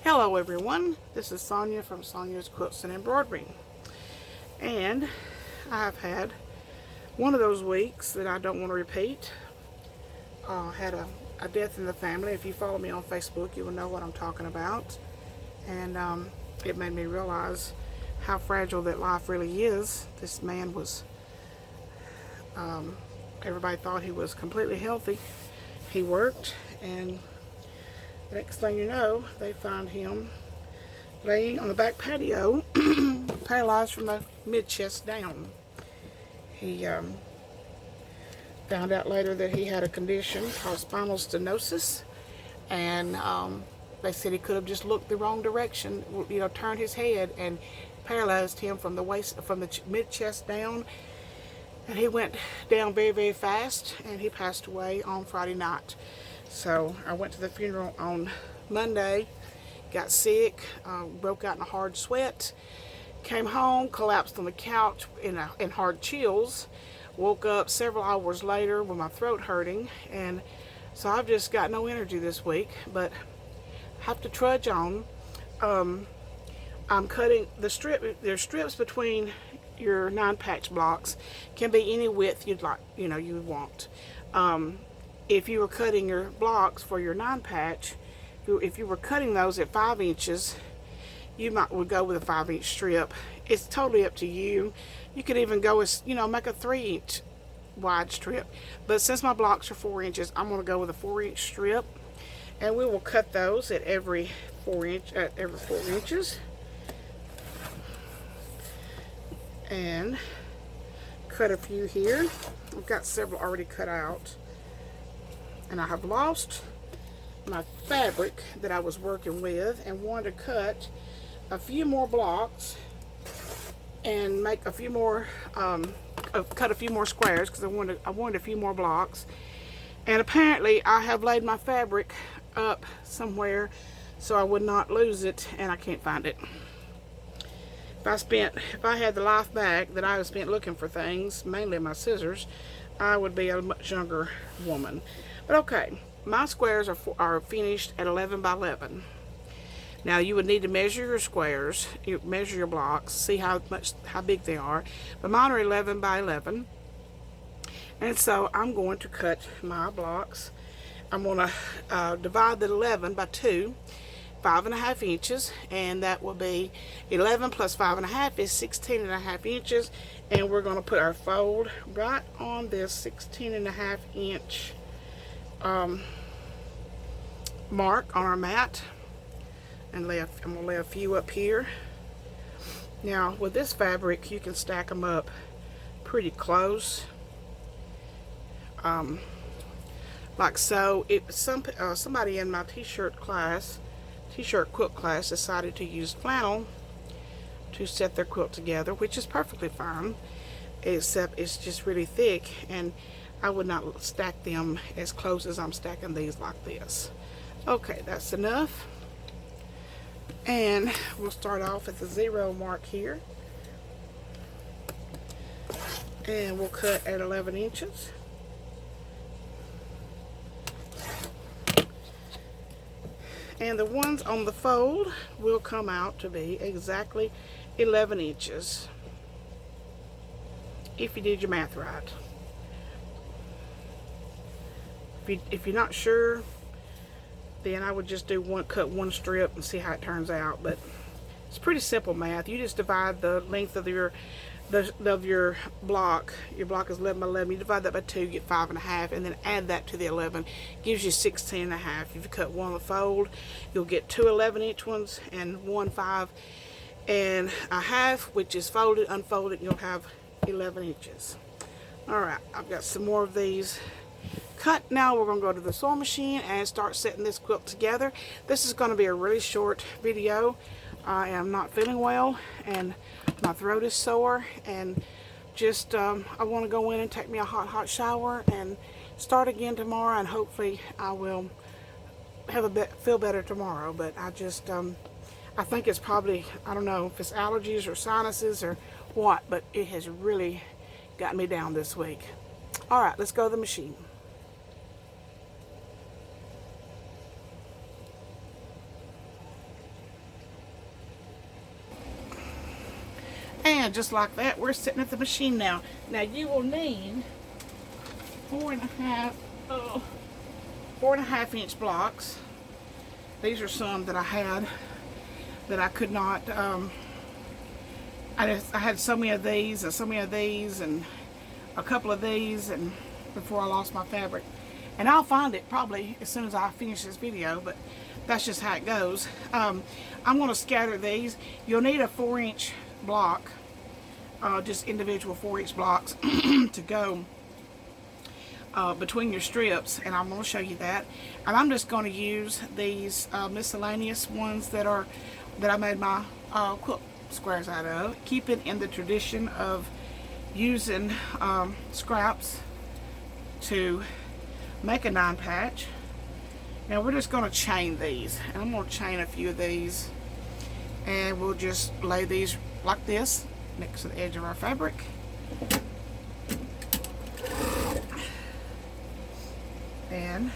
Hello everyone, this is Sonia from Sonyas Quilts and Embroidery, and I've had one of those weeks that I don't want to repeat. Had a death in the family. If you follow me on Facebook, you will know what I'm talking about, and it made me realize how fragile that life really is. This man was, everybody thought he was completely healthy. He worked, and next thing you know, they find him laying on the back patio, paralyzed from the mid-chest down. He found out later that he had a condition called spinal stenosis, and they said he could have just looked the wrong direction, turned his head, and paralyzed him from the waist, from the mid-chest down. And he went down very, very fast, and he passed away on Friday night. So I went to the funeral on Monday, got sick, broke out in a hard sweat, came home, collapsed on the couch in hard chills, woke up several hours later with my throat hurting, and so I've just got no energy this week, but have to trudge on. I'm cutting the strip. There's strips between your 9-patch blocks, can be any width you'd like, you would want. If you were cutting your blocks for your 9-patch, if you were cutting those at 5 inches, you would go with a 5-inch strip. It's totally up to you. You could even go with, make a 3-inch wide strip. But since my blocks are 4 inches, I'm going to go with a 4-inch strip, and we will cut those at every 4 inches, and cut a few here. I've got several already cut out. And I have lost my fabric that I was working with, and wanted to cut a few more blocks and make a few more, cut a few more squares, because I wanted a few more blocks. And apparently I have laid my fabric up somewhere so I would not lose it, and I can't find it. If I had the life back that I have spent looking for things, mainly my scissors, I would be a much younger woman. But okay, my squares are finished at 11 by 11. Now you would need to measure your squares, measure your blocks, see how big they are. But mine are 11 by 11. And so I'm going to cut my blocks. I'm going to divide the 11 by 2, 5.5 inches, and that will be 11 plus 5.5 is 16.5 inches. And we're going to put our fold right on this 16.5 inch mark on our mat, and I'm going to lay a few up here. Now with this fabric, you can stack them up pretty close, like so. Somebody in my t-shirt quilt class decided to use flannel to set their quilt together, which is perfectly fine, except it's just really thick, and I would not stack them as close as I'm stacking these like this. Okay, that's enough. And we'll start off at the 0 mark here. And we'll cut at 11 inches. And the ones on the fold will come out to be exactly 11 inches. If you did your math right. If you're not sure, then I would just cut one strip and see how it turns out. But it's pretty simple math. You just divide the length of your block. Your block is 11 by 11. You divide that by 2, you get 5.5, and then add that to the 11. Gives you 16.5. If you cut one on the fold, you'll get 2 11-inch ones and 1 5.5, which is folded, unfolded, and you'll have 11 inches. Alright, I've got some more of these cut. Now we're going to go to the sewing machine and start setting this quilt together. This is going to be a really short video. I am not feeling well, and my throat is sore, and just I want to go in and take me a hot shower and start again tomorrow, and hopefully I will feel better tomorrow. But I just I think it's probably, I don't know if it's allergies or sinuses or what, but it has really got me down this week. Alright, let's go to the machine. And just like that, we're sitting at the machine now. Now you will need 4.5 inch blocks. These are some that I had that I could not, I had so many of these and so many of these and a couple of these, and before I lost my fabric. And I'll find it probably as soon as I finish this video, but that's just how it goes. I'm going to scatter these. You'll need a 4-inch block, just individual 4-inch blocks to go between your strips, and I'm going to show you that. And I'm just going to use these miscellaneous ones that I made my quilt squares out of, keeping in the tradition of using scraps to make a 9-patch. Now we're just going to chain these, and I'm going to chain a few of these, and we'll just lay these like this next to the edge of our fabric. And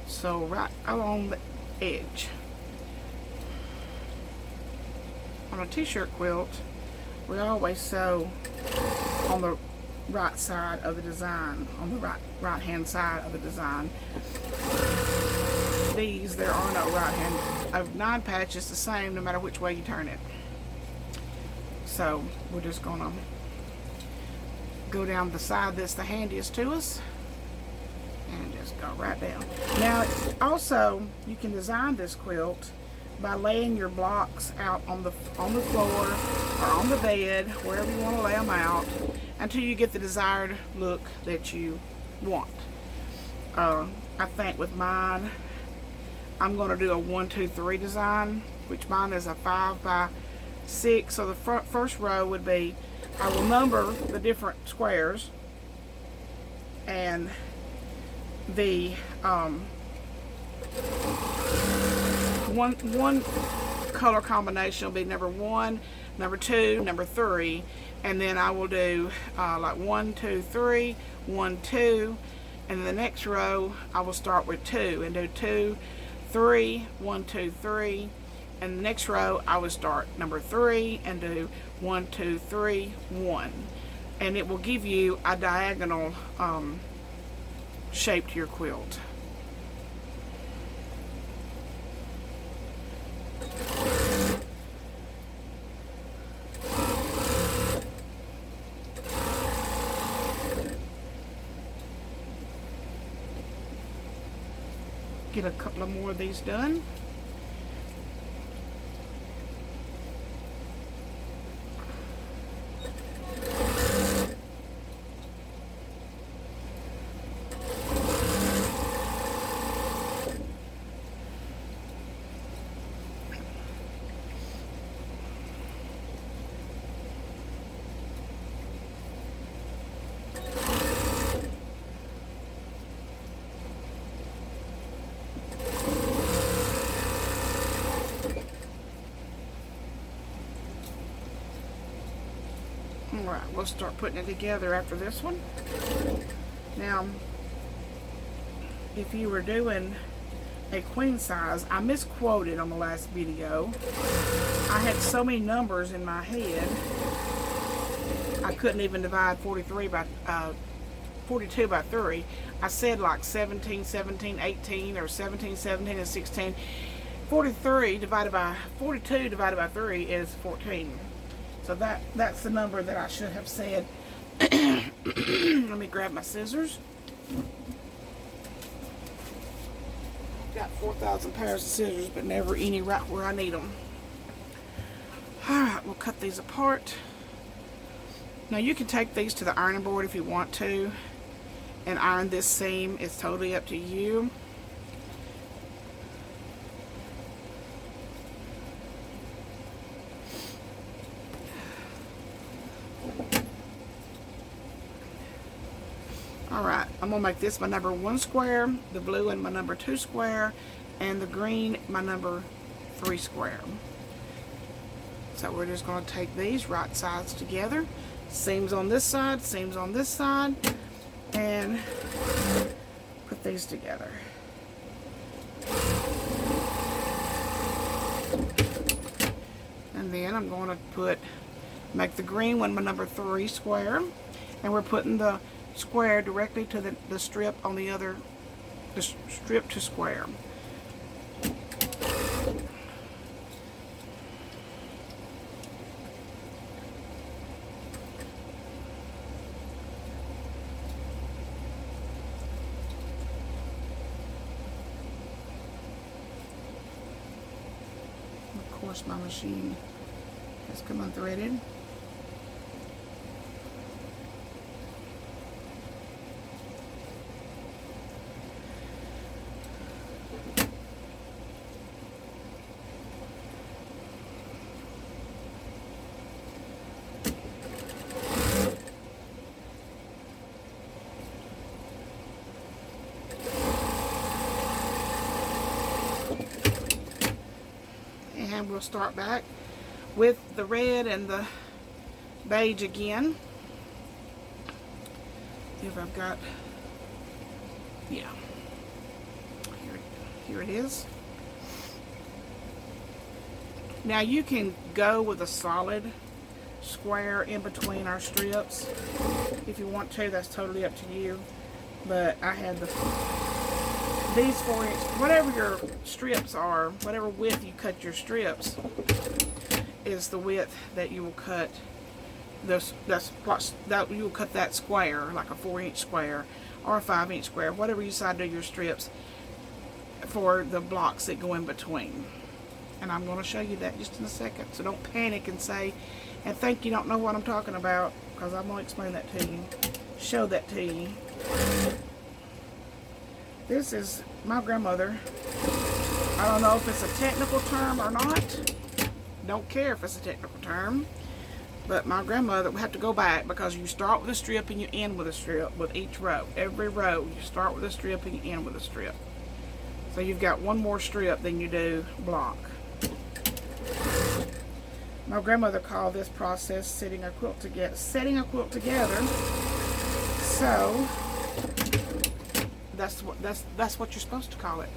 so right along the edge. On a t-shirt quilt, we always sew on the right side of the design, on the right hand side of the design. These, there are no right hand. A 9-patch is the same no matter which way you turn it. So we're just gonna go down the side that's the handiest to us and just go right down. Now also you can design this quilt by laying your blocks out on the floor or on the bed, wherever you want to lay them out, until you get the desired look that you want. I think with mine, I'm going to do a 1, 2, 3 design, which mine is a 5 by 6. So the first row would be, I will number the different squares, and the one color combination will be number 1, number 2, number 3, and then I will do like 1, 2, 3, 1, 2, and then the next row I will start with 2 and do 2, 3, 1, 2, 3, and the next row I will start number 3 and do 1, 2, 3, 1, and it will give you a diagonal shape to your quilt. Get a couple of more of these done. Alright, we'll start putting it together after this one. Now, if you were doing a queen size, I misquoted on the last video. I had so many numbers in my head, I couldn't even divide 42 by 3. I said like 17, 17, 18, or 17, 17, and 16. 42 divided by 3 is 14. So that's the number that I should have said. Let me grab my scissors. Got 4,000 pairs of scissors, but never any right where I need them. Alright, we'll cut these apart. Now you can take these to the ironing board if you want to and iron this seam. It's totally up to you. Alright, I'm going to make this my number 1 square, the blue one my number 2 square, and the green my number 3 square. So we're just going to take these right sides together, seams on this side, seams on this side, and put these together. And then I'm going to make the green one my number 3 square. And we're putting the square directly to the strip on the other, the strip to square. Of course, my machine has come unthreaded. And we'll start back with the red and the beige again. If I've got, yeah, here it is. Now you can go with a solid square in between our strips if you want to. That's totally up to you. But I had these 4-inch, whatever your strips are, whatever width you cut your strips, is the width that you will cut this. That you will cut that square, like a 4-inch square or a 5-inch square, whatever you decide to do your strips for the blocks that go in between. And I'm going to show you that just in a second. So don't panic and think you don't know what I'm talking about, because I'm going to explain that to you, show that to you. This is my grandmother. I don't know if it's a technical term or not. Don't care if it's a technical term. But my grandmother, we have to go back, because you start with a strip and you end with a strip with each row. Every row, you start with a strip and you end with a strip. So you've got one more strip than you do block. My grandmother called this process setting a quilt together. So that's what you're supposed to call it.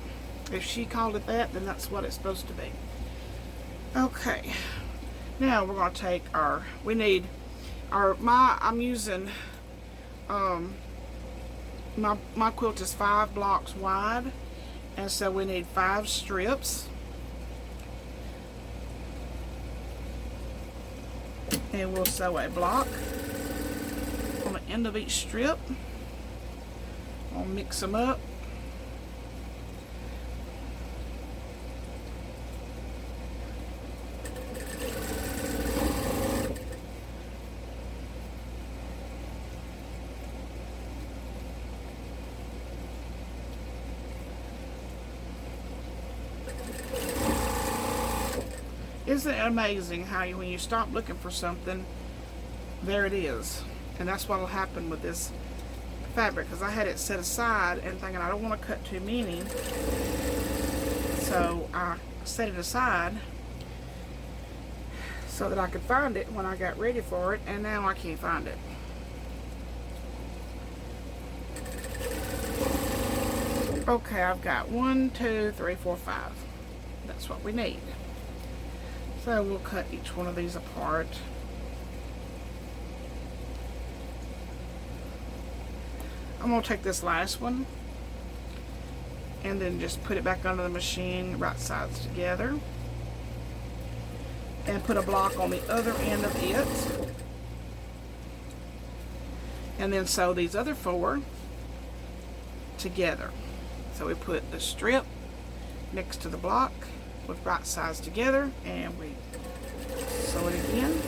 If she called it that, then that's what it's supposed to be. Okay. Now we're going to take I'm using, my quilt is 5 blocks wide, and so we need 5 strips. And we'll sew a block on the end of each strip. I'll mix them up. Isn't it amazing how when you stop looking for something, there it is? And that's what will happen with this fabric, because I had it set aside and thinking I don't want to cut too many, so I set it aside so that I could find it when I got ready for it, and now I can't find it. Okay, I've got 1, 2, 3, 4, 5. That's what we need. So we'll cut each one of these apart. I'm going to take this last one and then just put it back under the machine, right sides together, and put a block on the other end of it, and then sew these other 4 together. So we put the strip next to the block with right sides together, and we sew it again,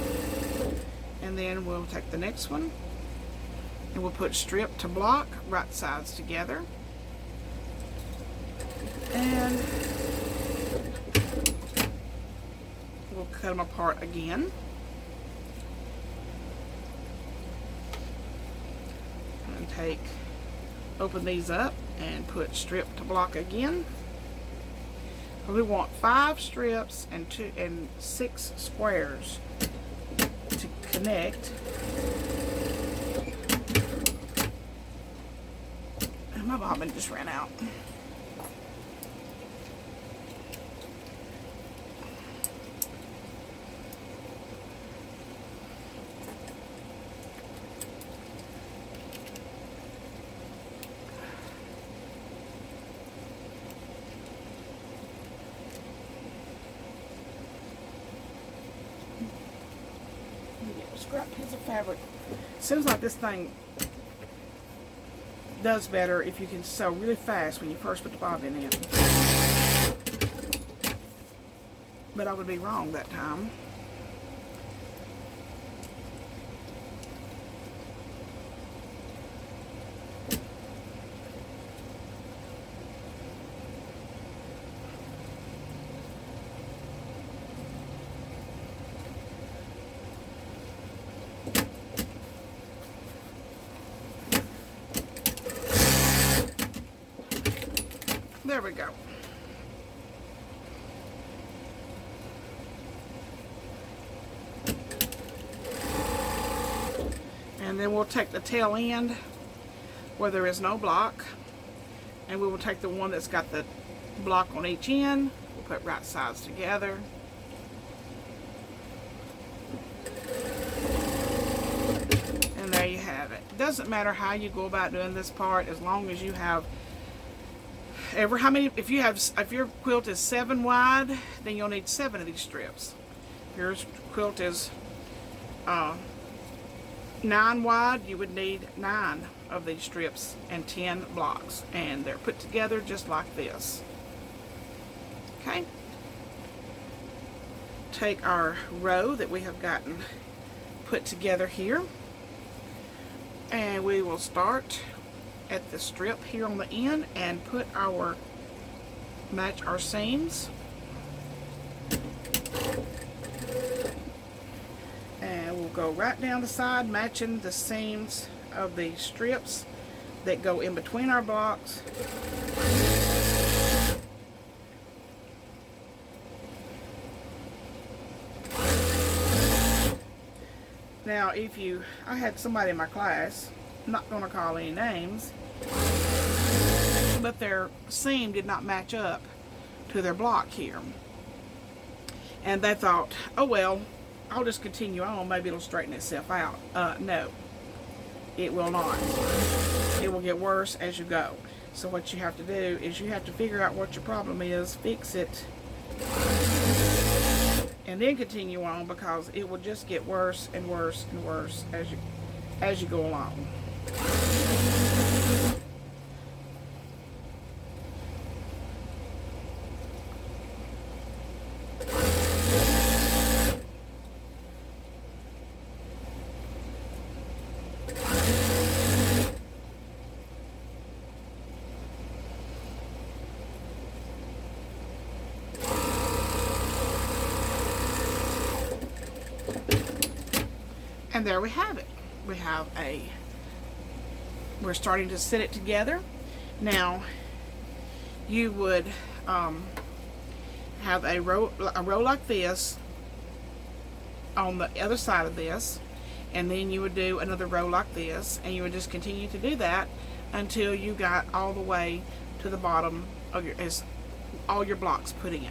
and then we'll take the next one and we'll put strip to block, right sides together, and we'll cut them apart again. And open these up and put strip to block again. We want 5 strips and 6 squares to connect. And my bobbin just ran out. scrap piece of fabric. Seems like this thing does better if you can sew really fast when you first put the bobbin in. But I would be wrong that time. There we go. And then we'll take the tail end where there is no block, and we will take the one that's got the block on each end. We'll put right sides together. And there you have it. Doesn't matter how you go about doing this part, as long as you have if your quilt is 7 wide, then you'll need 7 of these strips. If your quilt is 9 wide, you would need 9 of these strips and 10 blocks, and they're put together just like this. Okay, take our row that we have gotten put together here, and we will start at the strip here on the end and match our seams, and we'll go right down the side matching the seams of the strips that go in between our blocks. Now I had somebody in my class, I'm not going to call any names, but their seam did not match up to their block here. And they thought, oh well, I'll just continue on, maybe it'll straighten itself out. No, it will not. It will get worse as you go. So what you have to do is you have to figure out what your problem is, fix it, and then continue on, because it will just get worse and worse and worse as you go along. And there we have it. We're starting to sit it together. Now, you would have a row like this on the other side of this, and then you would do another row like this, and you would just continue to do that until you got all the way to the bottom of all your blocks put in.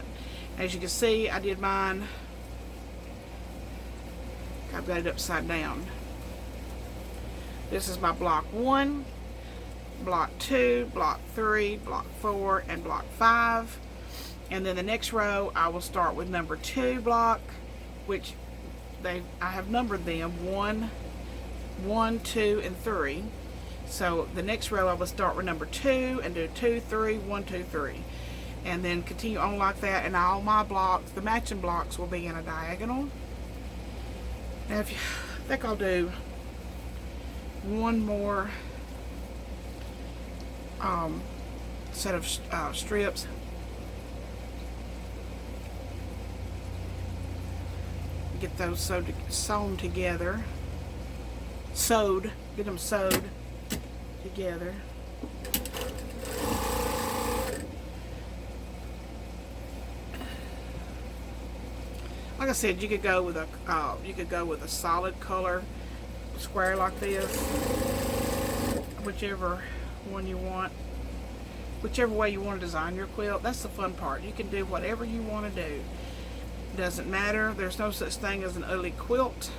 As you can see, I did mine. I've got it upside down. This is my block 1, block 2, block 3, block 4, and block 5. And then the next row, I will start with number 2 block, which I have numbered them 1, 2, and 3. So the next row, I will start with number 2 and do 2, 3, 1, 2, 3. And then continue on like that, and all my blocks, the matching blocks, will be in a diagonal. Now, I think I'll do one more set of strips. Get those sewn together. Get them sewed together. Like I said, you could go with a solid color square like this, whichever one you want, whichever way you want to design your quilt. That's the fun part. You can do whatever you want to do. Doesn't matter. There's no such thing as an ugly quilt.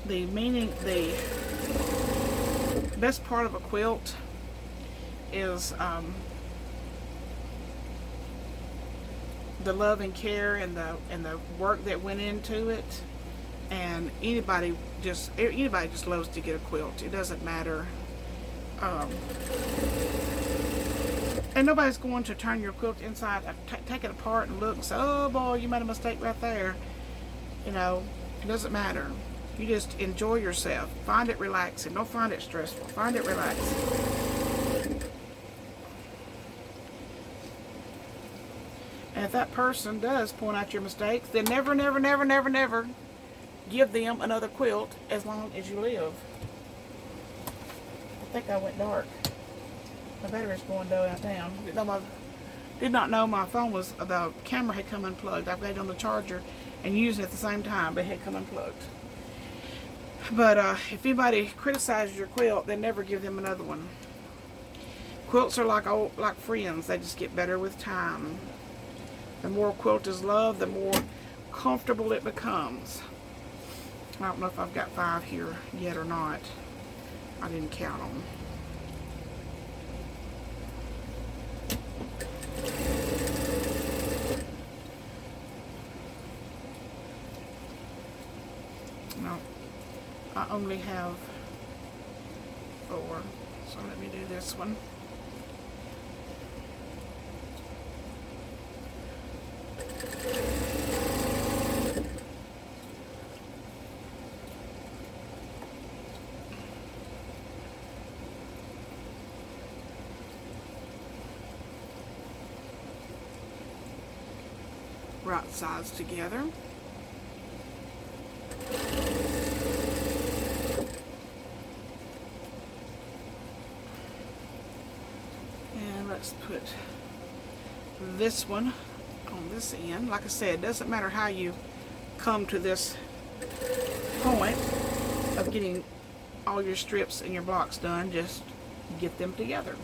The best part of a quilt is the love and care and the work that went into it, and anybody just loves to get a quilt. It doesn't matter. And nobody's going to turn your quilt inside, take it apart and look and say, oh boy, you made a mistake right there. You know, it doesn't matter. You just enjoy yourself. Find it relaxing. Don't find it stressful. Find it relaxing. And if that person does point out your mistakes, then never, never, never, never, never give them another quilt as long as you live. I think I went dark. My battery's going down. Did not know my phone was, the camera had come unplugged. I've got it on the charger and using it at the same time, but it had come unplugged. But if anybody criticizes your quilt, then never give them another one. Quilts are like friends. They just get better with time. The more a quilt is loved, the more comfortable it becomes. I don't know if I've got 5 here yet or not. I didn't count them. No, I only have 4. So let me do this one. Right sides together. And let's put this one on this end. Like I said, it doesn't matter how you come to this point of getting all your strips and your blocks done, just get them together.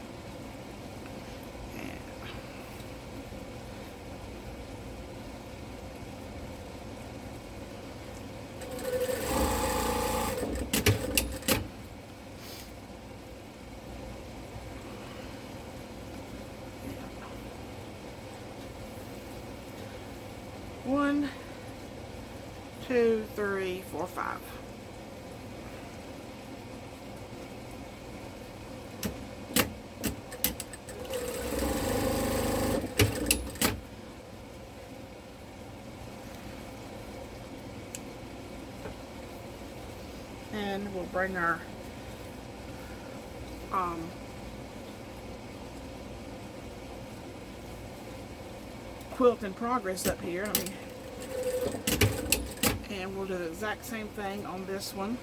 One, 2, 3, 4, 5. And we'll bring our quilt in progress up here. And we'll do the exact same thing on this one.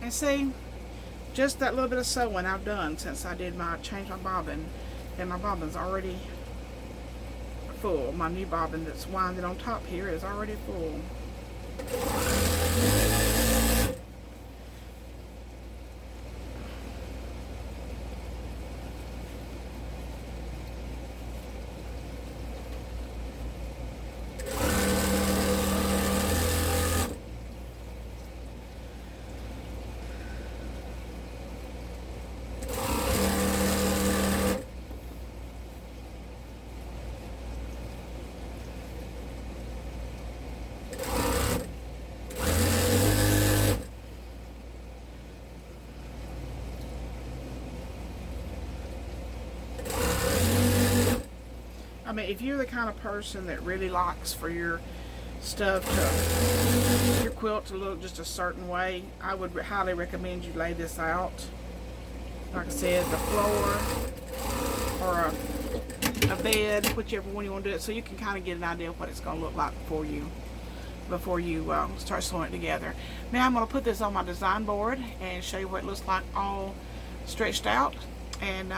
And see, just that little bit of sewing I've done since I did changed my bobbin, and my bobbin's already full. My new bobbin that's winding on top here is already full. I mean, if you're the kind of person that really likes for your stuff your quilt to look just a certain way, I would highly recommend you lay this out. Like I said, the floor or a bed, whichever one you want to do it, so you can kind of get an idea of what it's going to look like before you start sewing it together. Now I'm going to put this on my design board and show you what it looks like all stretched out, and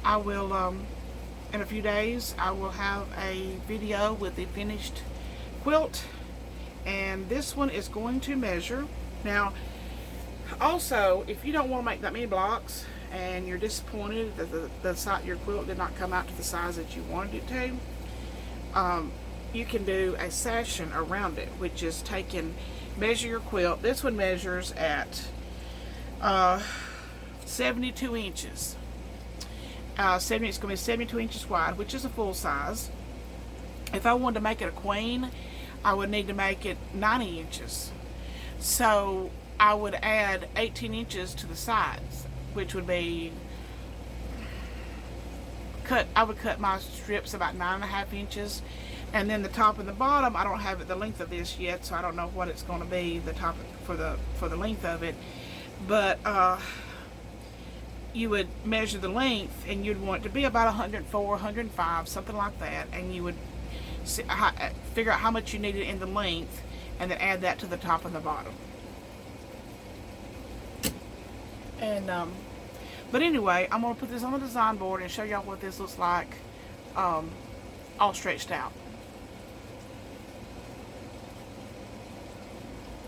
I will in a few days I will have a video with the finished quilt, and this one is going to measure. Now Also, if you don't want to make that many blocks and you're disappointed that your quilt did not come out to the size that you wanted it to, you can do a session around it, which is measure your quilt. This one measures at 72 inches. It's going to be 72 inches wide, which is a full size. If I wanted to make it a queen, I would need to make it 90 inches. So I would add 18 inches to the sides, which would be I would cut my strips about 9.5 inches, and then the top and the bottom, I don't have it the length of this yet, so I don't know what it's going to be the top for the length of it. But you would measure the length, and you'd want it to be about 104, 105, something like that, and you would figure out how much you needed in the length, and then add that to the top and the bottom. And but anyway, I'm going to put this on the design board and show y'all what this looks like all stretched out.